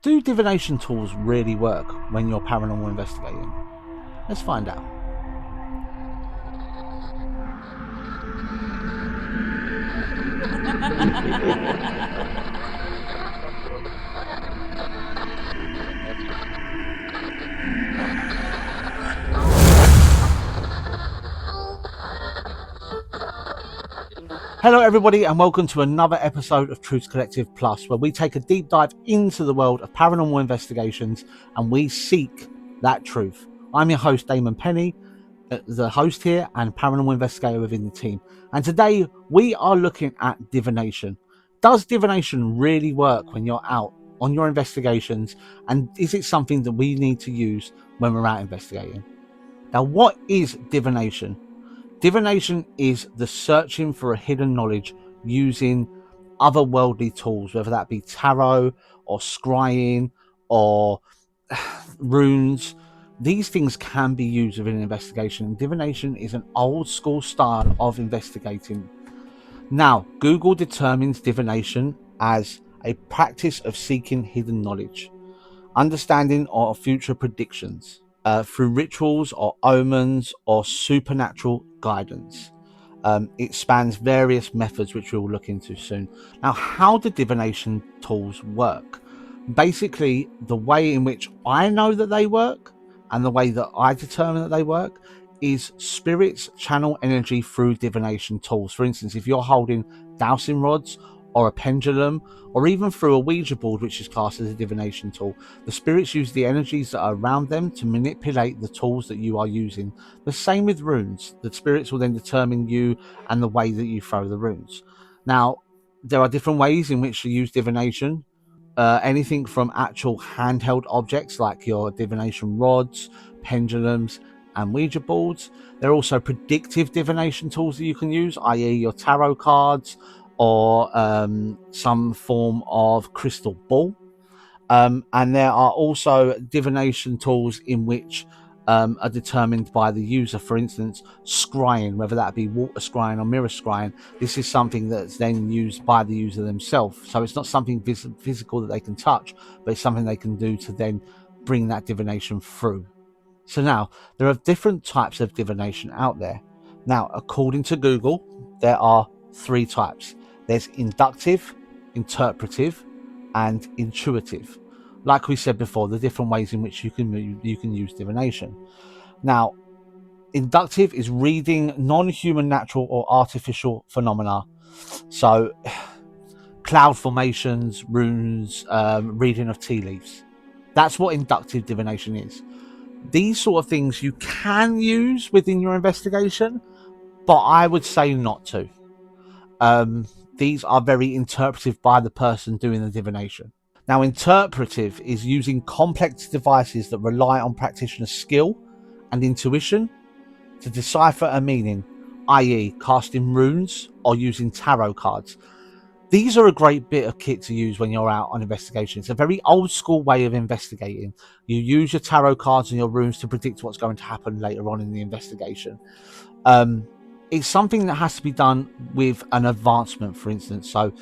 Do divination tools really work when you're paranormal investigating? Let's find out. Hello everybody and welcome to another episode of Truth Collective Plus, where we take a deep dive into the world of paranormal investigations and we seek that truth. I'm your host Damon Penny, the host here and paranormal investigator within the team, and today we are looking at divination. Does divination really work when you're out on your investigations, and is it something that we need to use when we're out investigating? Now, what is divination? Divination is the searching for a hidden knowledge using otherworldly tools, whether that be tarot or scrying or runes. These things can be used within an investigation. Divination is an old school style of investigating. Now, Google determines divination as a practice of seeking hidden knowledge, understanding or future predictions, through rituals or omens or supernatural guidance. It spans various methods, which we'll look into soon. Now, how do divination tools work? Basically, the way in which I know that they work and the way that I determine that they work is spirits channel energy through divination tools. For instance, if you're holding dowsing rods or a pendulum, or even through a Ouija board, which is classed as a divination tool, the spirits use the energies that are around them to manipulate the tools that you are using. The same with runes. The spirits will then determine you and the way that you throw the runes. Now, there are different ways in which to use divination. Anything from actual handheld objects like your divination rods, pendulums, and Ouija boards. There are also predictive divination tools that you can use, i.e., your tarot cards or some form of crystal ball. And there are also divination tools in which are determined by the user. For instance, scrying, whether that be water scrying or mirror scrying. This is something that's then used by the user themselves. So it's not something physical that they can touch, but it's something they can do to then bring that divination through. So now, there are different types of divination out there. Now, according to Google, there are three types. There's inductive, interpretive, and intuitive. Like we said before, the different ways in which you can use divination. Now, inductive is reading non-human, natural, or artificial phenomena. So, cloud formations, runes, reading of tea leaves. That's what inductive divination is. These sort of things you can use within your investigation, but I would say not to. These are very interpretive by the person doing the divination. Now, interpretive is using complex devices that rely on practitioner's skill and intuition to decipher a meaning, i.e., casting runes or using tarot cards. These are a great bit of kit to use when you're out on investigation. It's a very old school way of investigating. You use your tarot cards and your runes to predict what's going to happen later on in the investigation. It's something that has to be done with an advancement, for instance. So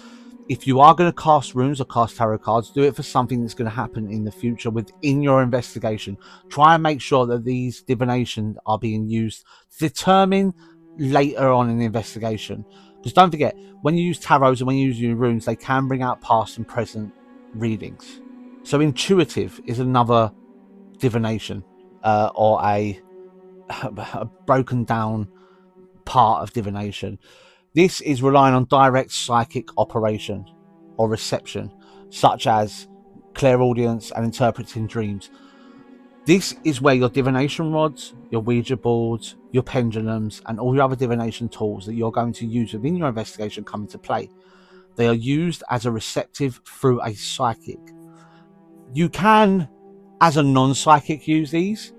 if you are going to cast runes or cast tarot cards, do it for something that's going to happen in the future within your investigation. Try and make sure that these divinations are being used to determine later on in the investigation. Because don't forget, when you use tarots and when you use your runes, they can bring out past and present readings. So intuitive is another divination, or a broken down part of divination. This is relying on direct psychic operation or reception, such as clairaudience and interpreting dreams. This is where your divination rods, your Ouija boards, your pendulums, and all your other divination tools that you're going to use within your investigation come into play. They are used as a receptive through a psychic. You can, as a non-psychic, use these,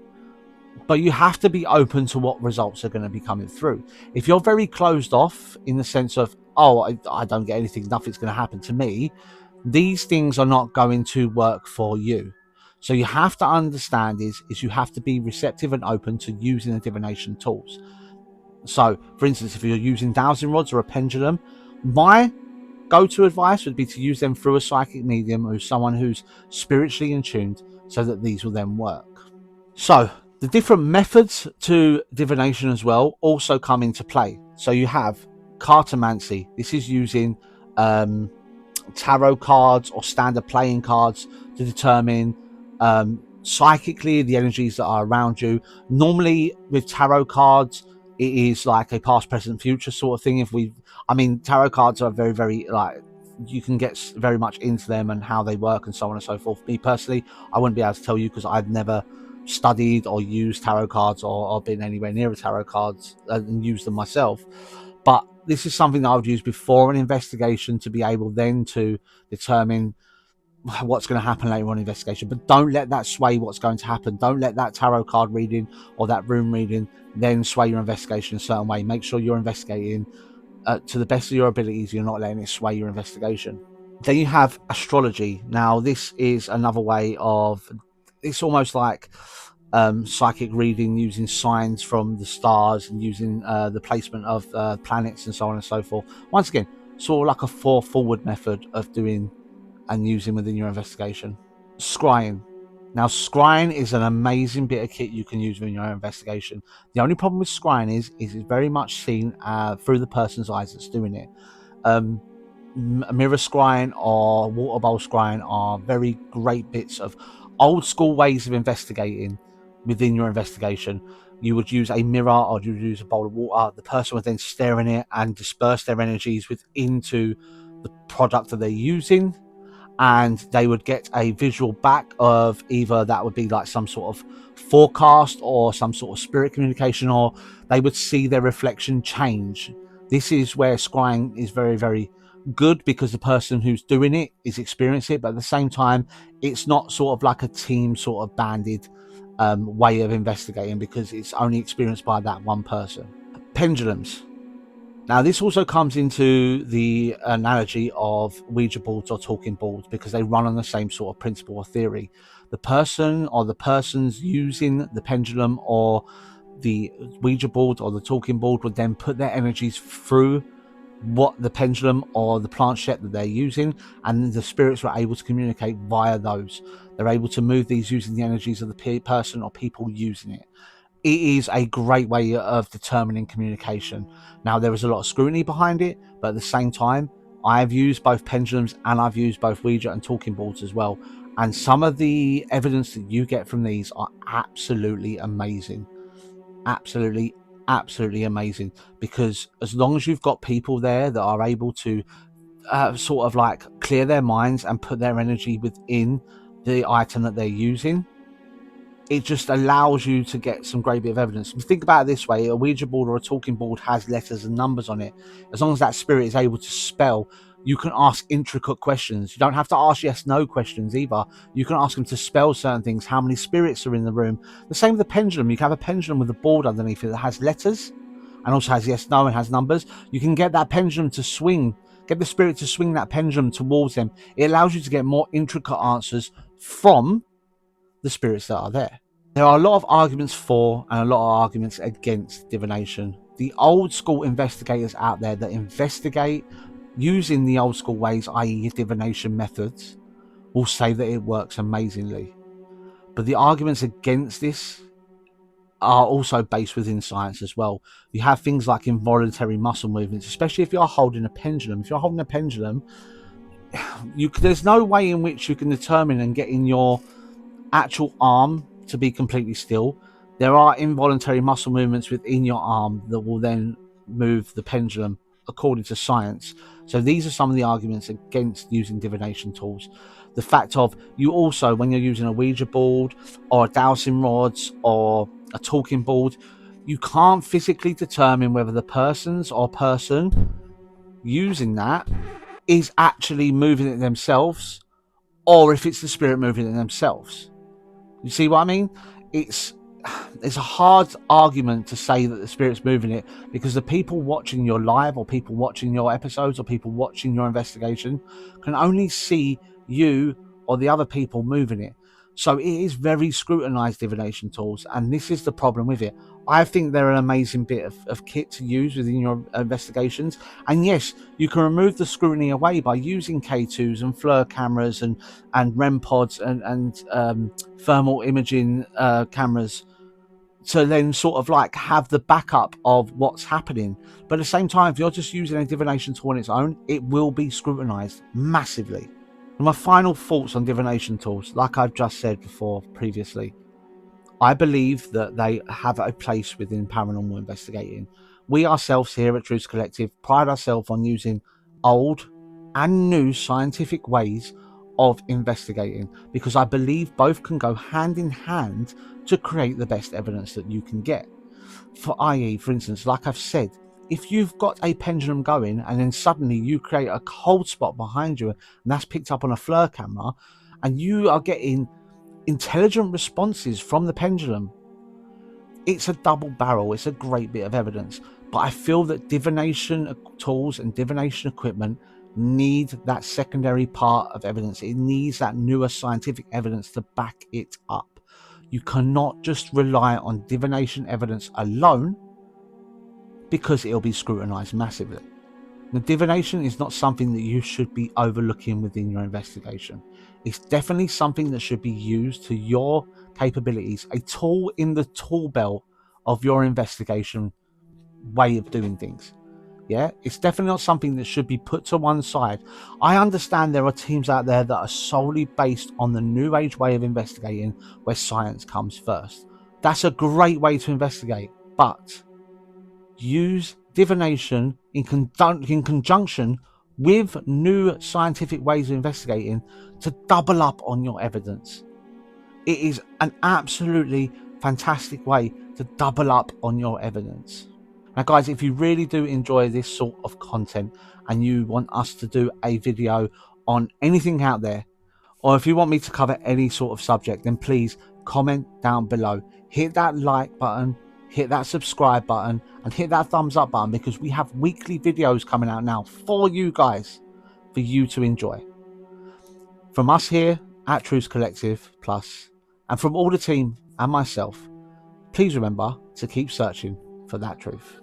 but you have to be open to what results are going to be coming through. If you're very closed off in the sense of, I don't get anything, nothing's going to happen to me, these things are not going to work for you. So you have to understand is you have to be receptive and open to using the divination tools. So, for instance, if you're using dowsing rods or a pendulum, my go-to advice would be to use them through a psychic medium or someone who's spiritually in tuned, so that these will then work. So the different methods to divination as well also come into play. So you have cartomancy. This is using tarot cards or standard playing cards to determine psychically the energies that are around you. Normally with tarot cards, it is like a past, present, future sort of thing. Tarot cards are very, very, like, you can get very much into them and how they work and so on and so forth. Me personally, I wouldn't be able to tell you because I've never studied or used tarot cards or been anywhere near a tarot cards and used them myself. But this is something that I would use before an investigation to be able then to determine what's going to happen later on in investigation. But don't let that sway what's going to happen. Don't let that tarot card reading or that room reading then sway your investigation in a certain way. Make sure you're investigating to the best of your abilities. You're not letting it sway your investigation. Then you have astrology. Now this is another way of, it's almost like psychic reading using signs from the stars and using the placement of planets and so on and so forth. Once again, sort of like a forward method of doing and using within your investigation. Scrying. Now, scrying is an amazing bit of kit you can use within your investigation. The only problem with scrying is it's very much seen through the person's eyes that's doing it. Mirror scrying or water bowl scrying are very great bits of old school ways of investigating within your investigation. You would use a mirror or you would use a bowl of water. The person would then stare in it and disperse their energies into the product that they're using, and they would get a visual back of either that would be like some sort of forecast or some sort of spirit communication, or they would see their reflection change. This is where scrying is very, very good because the person who's doing it is experiencing it, but at the same time it's not sort of like a team sort of banded way of investigating because it's only experienced by that one person. Pendulums. Now this also comes into the analogy of Ouija boards or talking boards because they run on the same sort of principle or theory. The person or the persons using the pendulum or the Ouija board or the talking board would then put their energies through what the pendulum or the planchette that they're using, and the spirits were able to communicate via those. They're able to move these using the energies of the person or people using it. It is a great way of determining communication. Now, there is a lot of scrutiny behind it, but at the same time, I've used both pendulums and I've used both Ouija and talking boards as well. And some of the evidence that you get from these are absolutely amazing. Absolutely, absolutely amazing. Because as long as you've got people there that are able to sort of like clear their minds and put their energy within the item that they're using, it just allows you to get some great bit of evidence. If you think about it this way, a Ouija board or a talking board has letters and numbers on it. As long as that spirit is able to spell, you can ask intricate questions. You don't have to ask yes/no questions either. You can ask them to spell certain things, how many spirits are in the room. The same with the pendulum. You can have a pendulum with a board underneath it that has letters and also has yes/no and has numbers. You can get that pendulum to swing, get the spirit to swing that pendulum towards them. It allows you to get more intricate answers from the spirits that are there. There are a lot of arguments for and a lot of arguments against divination. The old school investigators out there that investigate using the old school ways, i.e. divination methods, will say that it works amazingly. But the arguments against this are also based within science as well. You have things like involuntary muscle movements, especially if you're holding a pendulum. If you're holding a pendulum, there's no way in which you can determine and get in your actual arm to be completely still. There are involuntary muscle movements within your arm that will then move the pendulum according to science. So these are some of the arguments against using divination tools. The fact of you also, when you're using a Ouija board or a dowsing rods or a talking board, you can't physically determine whether the person using that is actually moving it themselves or if it's the spirit moving it themselves. You see what I mean? It's a hard argument to say that the spirit's moving it because the people watching your live or people watching your episodes or people watching your investigation can only see you or the other people moving it. So it is very scrutinized, divination tools, and this is the problem with it. I think they're an amazing bit of kit to use within your investigations. And yes, you can remove the scrutiny away by using K2s and FLIR cameras and REM pods and thermal imaging cameras to then sort of like have the backup of what's happening. But at the same time, if you're just using a divination tool on its own, it will be scrutinized massively. And my final thoughts on divination tools, like I've just said before previously, I believe that they have a place within paranormal investigating. We ourselves here at Truth Collective pride ourselves on using old and new scientific ways of investigating, because I believe both can go hand in hand to create the best evidence that you can get. For i.e., for instance, like I've said, if you've got a pendulum going and then suddenly you create a cold spot behind you and that's picked up on a FLIR camera and you are getting intelligent responses from the pendulum, it's a double barrel. It's a great bit of evidence. But I feel that divination tools and divination equipment need that secondary part of evidence. It needs that newer scientific evidence to back it up. You cannot just rely on divination evidence alone, because it'll be scrutinized massively. Now, divination is not something that you should be overlooking within your investigation. It's definitely something that should be used to your capabilities, a tool in the tool belt of your investigation way of doing things. Yeah, it's definitely not something that should be put to one side. I understand there are teams out there that are solely based on the new age way of investigating, where science comes first. That's a great way to investigate, but use divination in conjunction with new scientific ways of investigating to double up on your evidence. It is an absolutely fantastic way to double up on your evidence. Now, guys, if you really do enjoy this sort of content and you want us to do a video on anything out there, or if you want me to cover any sort of subject, then please comment down below. Hit that like button, hit that subscribe button, and hit that thumbs up button, because we have weekly videos coming out now for you guys, for you to enjoy. From us here at Truth Collective Plus, and from all the team and myself, please remember to keep searching for that truth.